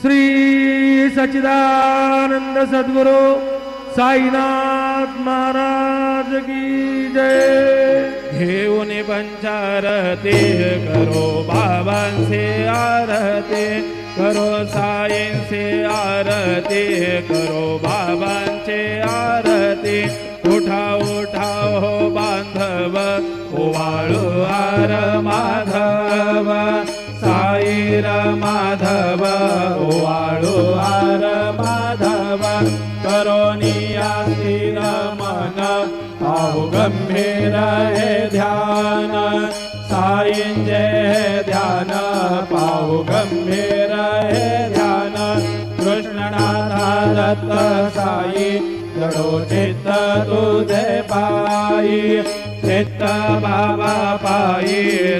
श्री सच्चिदानंद सद्गुरु साईनाथ महाराज की जय। घेऊन पंचारती करो बाबांचे आरती, करो साईंचे आरती, करो बाबांचे आरती। उठा उठा हो बांधव, ओवाळू आर माधव, साईर माधव, ओवाळू आर माधव। करोनिया स्थिर मन, पाहु गंभीर हे ध्यान, साईंचे ध्यान, पाहु गंभीर हे ध्यान। कृष्णनाथा दत्त साई, जडो चित्त तुझे पायी, चित्त बाबा पायी,